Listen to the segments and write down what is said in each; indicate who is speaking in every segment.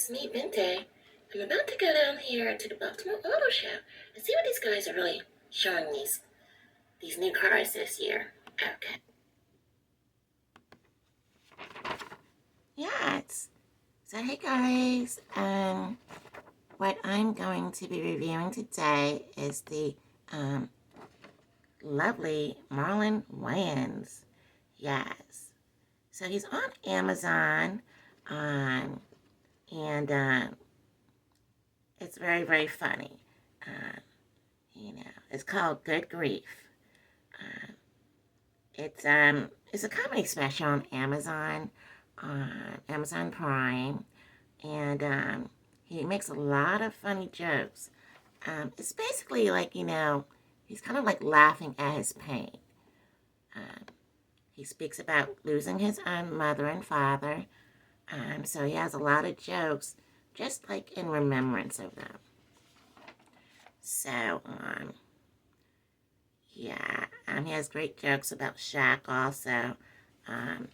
Speaker 1: it's me, Binti. I'm about to go down here to the Baltimore Auto Show and see what these guys are really showing these new cars this year. Okay. Yes. So hey guys, what I'm going to be reviewing today is the lovely Marlon Wayans. Yes. So he's on Amazon, and it's very, very funny. It's called Good Grief. It's a comedy special on Amazon Prime, and he makes a lot of funny jokes. It's basically like, he's kind of like laughing at his pain. He speaks about losing his own mother and father, so he has a lot of jokes just like in remembrance of them. So, yeah, he has great jokes about Shaq also, and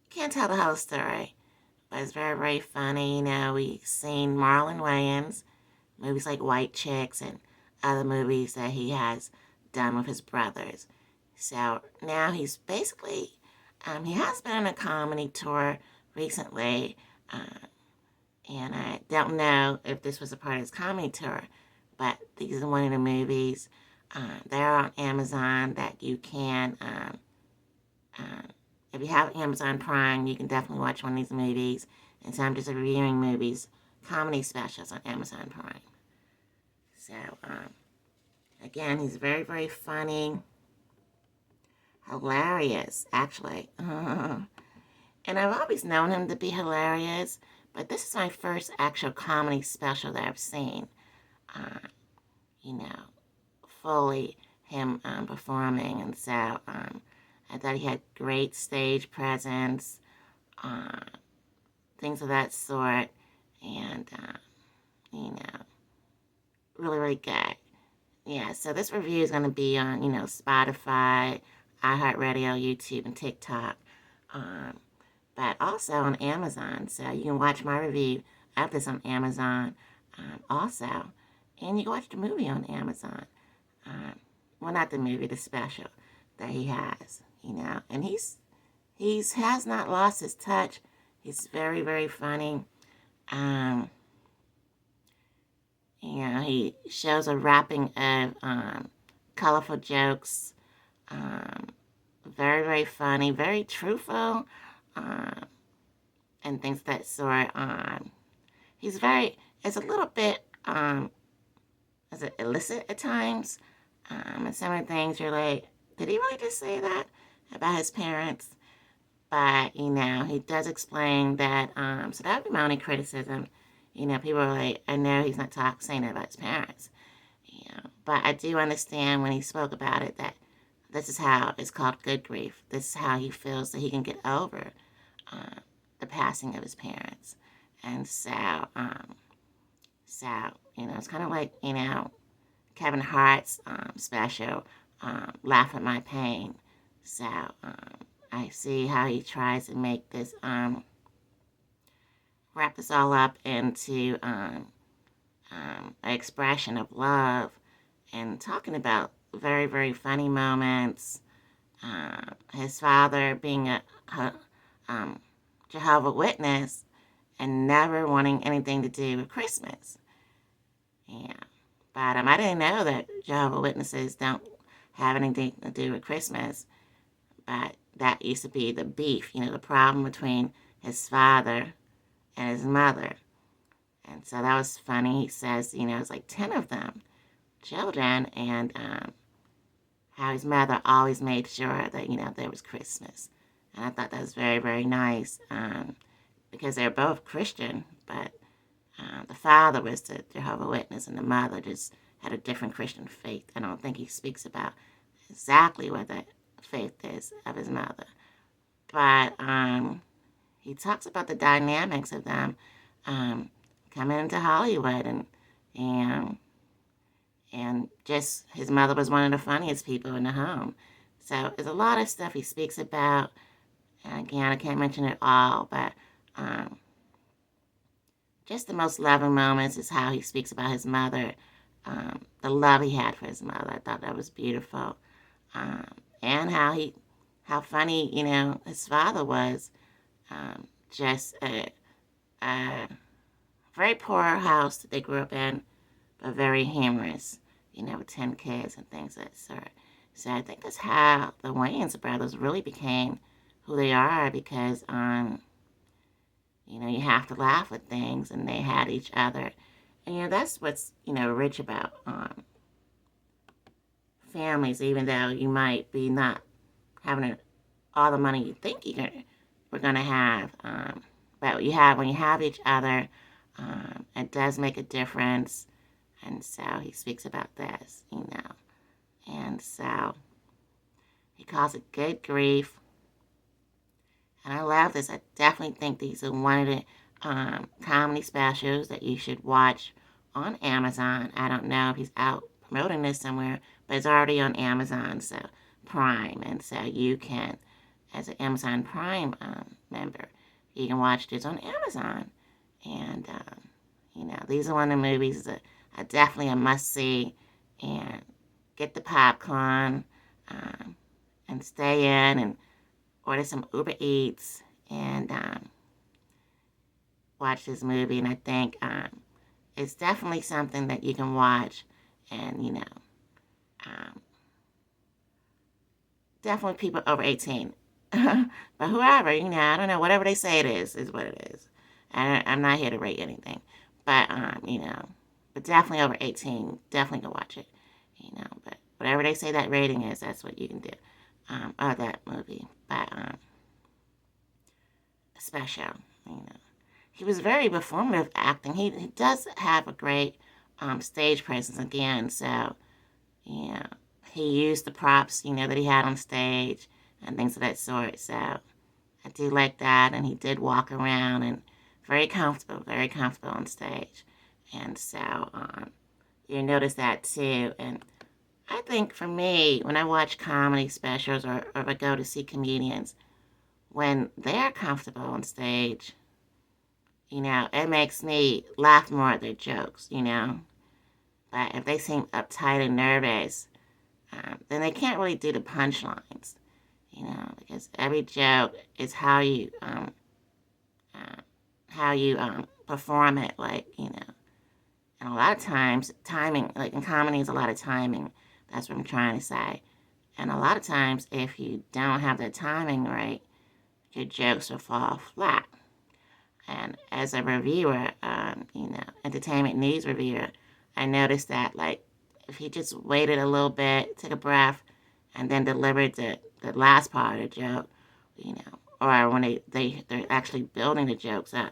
Speaker 1: can't tell the whole story, but it's very, very funny. We've seen Marlon Wayans, movies like White Chicks and other movies that he has done with his brothers. So now he's basically, he has been on a comedy tour recently, and I don't know if this was a part of his comedy tour, but these are one of the movies that are on Amazon that you can, if you have Amazon Prime, you can definitely watch one of these movies. And so I'm just reviewing movies, comedy specials on Amazon Prime. So, again, he's very, very funny, hilarious, actually. And I've always known him to be hilarious, but this is my first actual comedy special that I've seen. Fully him performing, and so I thought he had great stage presence, things of that sort, and really, really good. Yeah, so this review is going to be on, Spotify, iHeartradio, YouTube, and TikTok, but also on Amazon. So you can watch my review of this on Amazon also, and you can watch the movie on Amazon. Well, not the movie, the special that he has, and he has not lost his touch. He's very, very funny. He shows a wrapping of colorful jokes. Very, very funny, very truthful, and things of that sort. It's a little bit, is it illicit at times? And some of the things you're like, did he really just say that about his parents? But, he does explain that, so that would be my only criticism. People are like, I know he's not saying that about his parents. But I do understand when he spoke about it that this is how it's called good grief. This is how he feels that he can get over the passing of his parents. And so, it's kind of like, Kevin Hart's special, Laugh at My Pain. So, I see how he tries to make this, wrap this all up into an expression of love and talking about very, very funny moments. His father being a Jehovah's Witness and never wanting anything to do with Christmas. Yeah. But I didn't know that Jehovah's Witnesses don't have anything to do with Christmas. But that used to be the beef, the problem between his father and his mother. And so that was funny. He says, it's like 10 of them, children, and how his mother always made sure that, there was Christmas. And I thought that was very, very nice because they're both Christian, but the father was the Jehovah's Witness, and the mother just had a different Christian faith. I don't think he speaks about exactly what the faith is of his mother. But he talks about the dynamics of them coming into Hollywood, and just his mother was one of the funniest people in the home. So there's a lot of stuff he speaks about And again, I can't mention it all, but just the most loving moments is how he speaks about his mother, the love he had for his mother. I thought that was beautiful. And how funny, his father was. Just a very poor house that they grew up in, but very humorous, with 10 kids and things of that sort. So I think that's how the Wayans brothers really became who they are, because, you have to laugh at things, and they had each other. And, that's what's, rich about families, even though you might be not having all the money you think we're going to have. But when you have each other, it does make a difference. And so he speaks about this, And so he calls it good grief. And I love this. I definitely think these are one of the comedy specials that you should watch on Amazon. I don't know if he's out promoting this somewhere, but it's already on Amazon, so Prime. And so you can, as an Amazon Prime member, you can watch this on Amazon. And, these are one of the movies that are definitely a must-see. And get the popcorn and stay in and order some Uber Eats and watch this movie. And I think it's definitely something that you can watch and, definitely people over 18. But whoever, I don't know, whatever they say it is what it is. I'm not here to rate anything. But, but definitely over 18, definitely go watch it. But whatever they say that rating is, that's what you can do. Or that movie. But, special, He was very performative acting. He does have a great stage presence again. So, he used the props, that he had on stage and things of that sort. So, I do like that. And he did walk around and very comfortable on stage. And so, you notice that too. And I think for me, when I watch comedy specials or if I go to see comedians, when they're comfortable on stage, it makes me laugh more at their jokes, But if they seem uptight and nervous, then they can't really do the punchlines, because every joke is how you perform it, And a lot of times, timing, like in comedy, is a lot of timing. That's what I'm trying to say. And a lot of times, if you don't have the timing right, your jokes will fall flat. And as a reviewer, entertainment news reviewer, I noticed that, if he just waited a little bit, took a breath, and then delivered the last part of the joke, or when they're actually building the jokes up,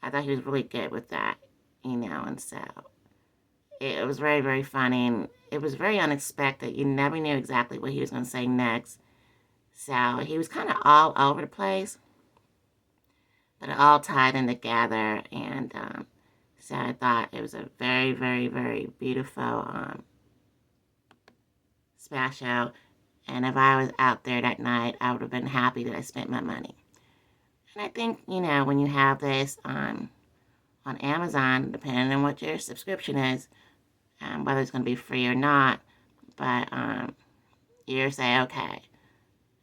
Speaker 1: I thought he was really good with that, and so it was very, very funny, and it was very unexpected. You never knew exactly what he was going to say next. So he was kind of all over the place, but it all tied in together, and so I thought it was a very, very, very beautiful special, and if I was out there that night, I would have been happy that I spent my money. And I think, when you have this on Amazon, depending on what your subscription is, whether it's going to be free or not, but you say, okay,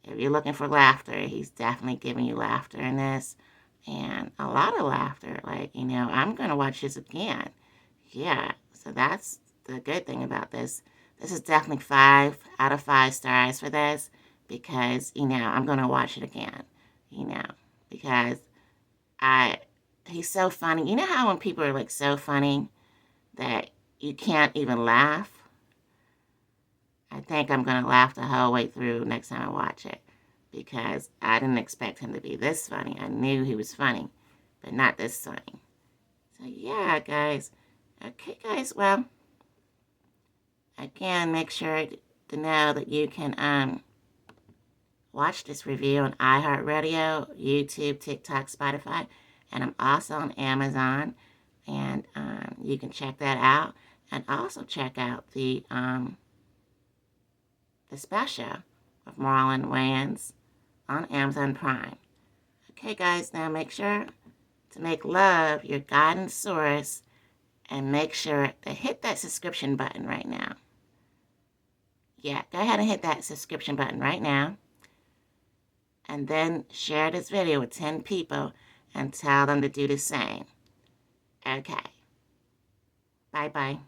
Speaker 1: if you're looking for laughter, he's definitely giving you laughter in this, and a lot of laughter. I'm going to watch this again. Yeah, so that's the good thing about this. This is definitely 5 out of 5 stars for this, because, I'm going to watch it again, because he's so funny. You know how when people are, so funny that you can't even laugh? I think I'm going to laugh the whole way through next time I watch it, because I didn't expect him to be this funny. I knew he was funny, but not this funny. So, yeah, guys. Okay, guys, well, again, make sure to know that you can watch this review on iHeartRadio, YouTube, TikTok, Spotify, and I'm also on Amazon, and you can check that out, and also check out the special of Marlon Wayans on Amazon Prime. Okay, guys, now make sure to make love your guidance source and make sure to hit that subscription button right now. Yeah, go ahead and hit that subscription button right now. And then share this video with 10 people and tell them to do the same. Okay. Bye-bye.